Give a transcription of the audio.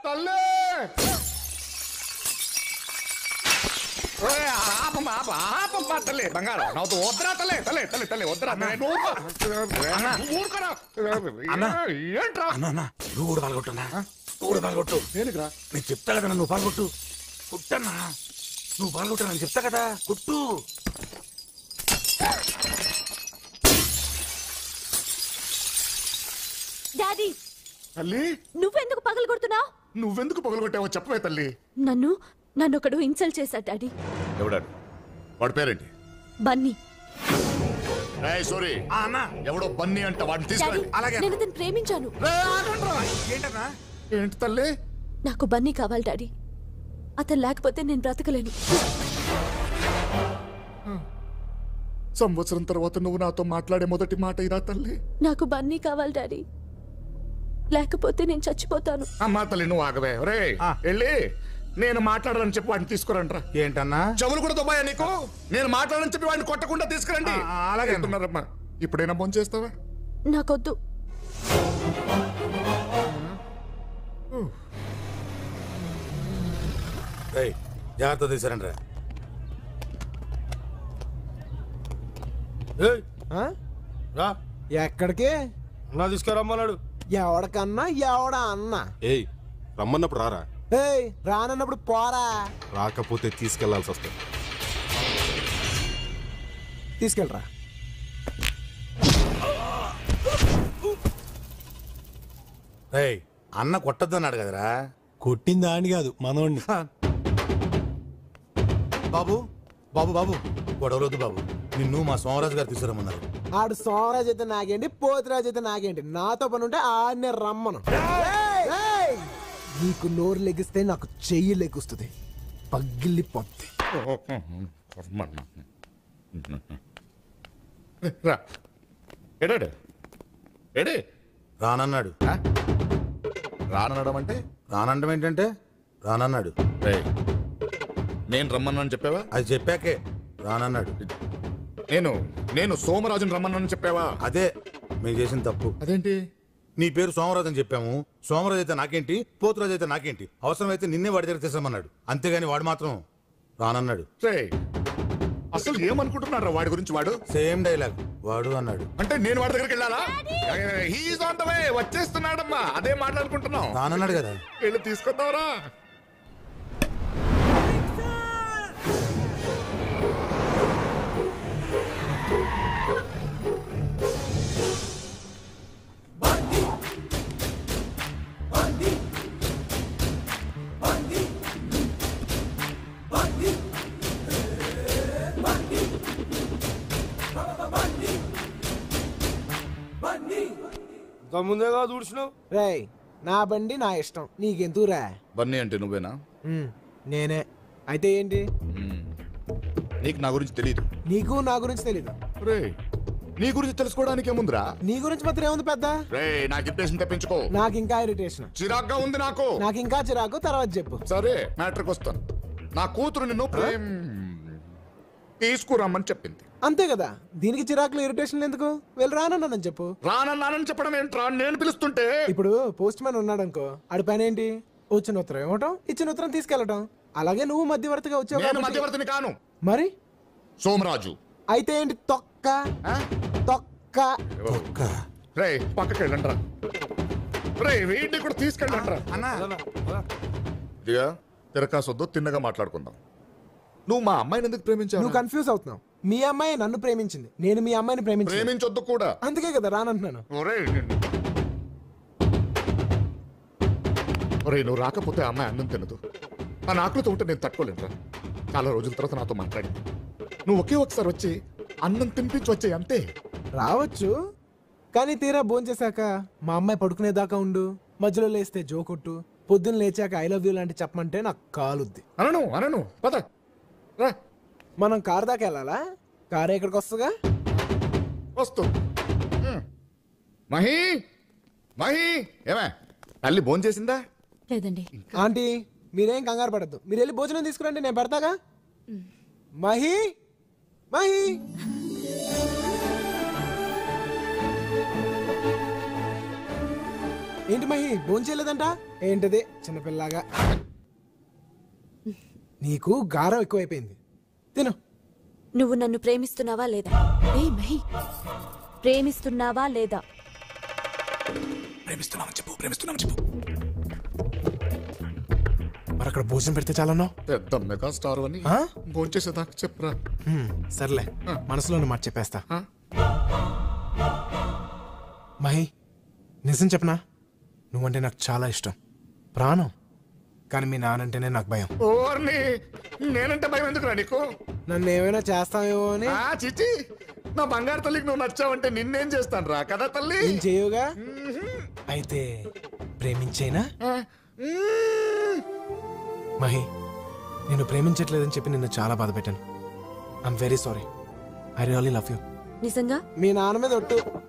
తల్లే తల్లి బంగారం నవ్వుతూ వద్దరా తల్లి తల్లి తల్లి తల్లి వద్దరా ఏంట్రా నువ్వు కూడా పాల్గొట్టున్నా నువ్వు కూడా పాల్గొట్టు దేనికిరా నేను చెప్తా కదా నువ్వు పాల్గొట్టు కుట్టన్నా నువ్వు పాల్గొట్టా నేను చెప్తా కదా కుట్టు డాడీ తల్లి నువ్వెందుకు పగలు కొడుతున్నావు? నువ్వెందుకు పగలగొట్టావో చెప్పవే తల్లి. నన్ను ఒకడు ఇన్సల్ట్ చేశాడు డాడీ. ఎవడాడు? వాడి పేరేంటి? బన్నీ. సారీ ఎవడో బన్నీ అంట వాడిని తీసుకురండి. అలాగే నేను అతన్ని ప్రేమించాను. ఏంటన్నా ఏంటి తల్లి? నాకు బన్నీ కావాలి డాడీ. అతను లేకపోతే నేను బ్రతకలేను. సంవత్సరం తర్వాత నువ్వు నాతో మాట్లాడే మొదటి మాట ఇరా తల్లి. నాకు బన్నీ కావాలి డాడీ, లేకపోతే నేను చచ్చిపోతాను. అమ్మా తల్లి నువ్వు ఆగవే. రే వెళ్ళి నేను మాట్లాడాలని చెప్పి వాడిని తీసుకురండి. ఏంటన్నా చెవులు కూడా దుబాయా నీకు? నేను మాట్లాడని చెప్పి వాడిని కొట్టకుండా తీసుకురండి. అలాగే అంటున్నారమ్మా. ఇప్పుడైనా ఫోన్ చేస్తావా? నాకొద్దు. జాగ్రత్త తీసారండి రా. ఎక్కడికి నా తీసుకురమ్మన్నాడు. ఎవడికన్నా ఎవడా అన్నా? ఏయ్ రమ్మన్నప్పుడు రారా, ఏయ్ రానన్నప్పుడు పోరా. రాకపోతే తీసుకెళ్లాల్సి వస్తుంది. తీసుకెళ్ళరా. అన్న కొట్టద్దన్నాడు కదరా. కొట్టిందా అని కాదు మనోడిని. బాబు బాబు బాబు గొడవలొద్దు బాబు. నిన్ను మా సోమరాజు గారు తీసుకురమ్మన్నారు. ఆడు సోమరాజు అయితే నాకేంటి, పోతురాజు అయితే నాకేంటి. నాతో పని ఉంటే ఆడనే రమ్మను. నీకు నోరు లెగిస్తే నాకు చెయ్యి లెగుస్తుంది, పగిలిపోద్ది. రానన్నాడు. రానడం అంటే? రానండం ఏంటంటే రానన్నాడు. నేను రమ్మన్నాను చెప్పావా? అది చెప్పాకే రానన్నాడు. నేను సోమరాజుని రమ్మన్నాను చెప్పావా? అదే మేము చేసిన తప్పు. అదేంటి? నీ పేరు సోమరాజు అని చెప్పాము. సోమరాజు అయితే నాకేంటి, పోతురాజు అయితే నాకేంటి, అవసరమైతే నిన్నే వాడి దగ్గర తీసామన్నాడు. అంతేగాని వాడు మాత్రం రానన్నాడు. అసలు ఏమనుకుంటున్నారా వాడి గురించి? వాడు సేమ్ డైలాగ్ వాడు అన్నాడు. అంటే నేను వాడి దగ్గరికి వెళ్ళాలా? హీఈస్ ఆన్ ద వే, వచ్చేస్తున్నాడమ్మా. అదే మాట్లాడుకుంటున్నాం. రానన్నాడు కదా, వెళ్ళి తీసుకొద్దావరా. ముందేగా చూసినావు. రేయ్ నా బండి నా ఇష్టం, నీకెందుకురా? బన్నీ అంటే నువ్వేనా? నేనే. అయితే ఏంటి? నీకు నా గురించి తెలియదు. నీకు నా గురించి తెలీదు. రే నీ గురించి తెలుసుకోవడానికి ఏముందిరా? నీ గురించి మాత్రం ఏముంది పెద్ద? రే నాకు ఇరిటేషన్ తెప్పించుకో. నాకు ఇంకా ఇరిటేషన్, చిరాగ్గా ఉంది నాకు. నాకు ఇంకా చిరాకు. తర్వాత చెప్పు. సరే మ్యాటర్కి వస్తాను. నా కూతురు నిన్ను తీసుకురమ్మని చెప్పింది. అంతే కదా, దీనికి చిరాకులు ఇరిటేషన్ ఎందుకు? వెళ్ళి రానన్నానని చెప్పు. రానన్నానని చెప్పడం ఏంట్రా? నేను పిలుస్తుంటే. ఇప్పుడు పోస్ట్ మ్యాన్ ఉన్నాడు అనుకో, ఆడి పని ఏంటి? వచ్చిన ఉత్తరం ఇవ్వటం, ఇచ్చిన ఉత్తరం తీసుకెళ్లటం. అలాగే నువ్వు మధ్యవర్తిగా వచ్చావు. నేను మధ్యవర్తిని కాను. మరి సోమరాజు అయితే ఏంటి? తొక్క తొక్క. రే పక్కకి వెళ్ళండి రా. రే వీడిని కూడా తీసుకెళ్ళండి రా. తిరకాసొద్దు, తిన్నగా మాట్లాడుకుందాం. నువ్వు మా అమ్మాయిని ఎందుకు ప్రేమించావు? నువ్వు కన్ఫ్యూజ్ అవుతున్నావు. మీ అమ్మాయి నన్ను ప్రేమించింది, నేను మీ అమ్మాయిని ప్రేమించొద్దు కూడా. అందుకే కదా రానంటున్నాను. నువ్వు రాకపోతే అమ్మాయి అన్నం తినదు. ఆ ఆకలితో ఉంటే నేను తట్టుకోలేనురా. చాలా రోజుల తర్వాత నాతో మాట్లాడింది. నువ్వు ఒకే ఒకసారి వచ్చి అన్నం తినిపించి వచ్చే, అంతే. రావచ్చు, కానీ తీరా భోంచేశాక మా అమ్మాయి పడుకునేదాకా ఉండు, మధ్యలో లేస్తే జోకొట్టు, పొద్దున్న లేచాక ఐ లవ్ యూ లాంటి చెప్పమంటే నాకు కాలుద్ది. అనను పద రా. మనం కారు దాకా వెళ్ళాలా? కారు ఎక్కడికి వస్తుందిగా. వస్తుంది. మహి ఏమే తల్లి భోంచేసిందా? లేదండి. ఆంటీ మీరేం కంగారు పడద్దు, మీరు వెళ్ళి భోజనం తీసుకురండి, నేను పెడతాగా. మహి మహి ఏంటి మహి భోంచేయలేదంట? ఏంటది చిన్నపిల్లగా? నీకు గారం ఎక్కువైపోయింది. తిను. నువ్వు నన్ను ప్రేమిస్తున్నావా లేదా? ఏ మహి, ప్రేమిస్తున్నావా లేదా? ప్రేమిస్తున్నామని చెప్పు. మరి అక్కడ భోజనం పెడితే చాలన్నావు. పెద్ద మెగా స్టార్ అని ఆ? భోంచేసేదాకా చెప్పరా. సర్లే, మనసులోని మాట చెప్పేస్తా. మహి, నిజం చెప్పనా? నువ్వంటే నాకు చాలా ఇష్టం, ప్రాణం. కానీ మీ నానంటేనే నాకు భయం. ఓర్ని, నేనంటే భయం ఎందుకురా నీకు? నన్ను ఏమైనా చేస్తావేమో అని. చిచి, నా బంగారు తల్లికి నువ్వు నచ్చావంటే నిన్నేం చేస్తాను రా కదా తల్లి. నేను చేయవుగా. అయితే ప్రేమించేనా? మహి, నేను ప్రేమించట్లేదని చెప్పి నిన్ను చాలా బాధ పెట్టాను. I'm very sorry. I really love you. నిజంగా? మీ నాన్న మీద ఒట్టు.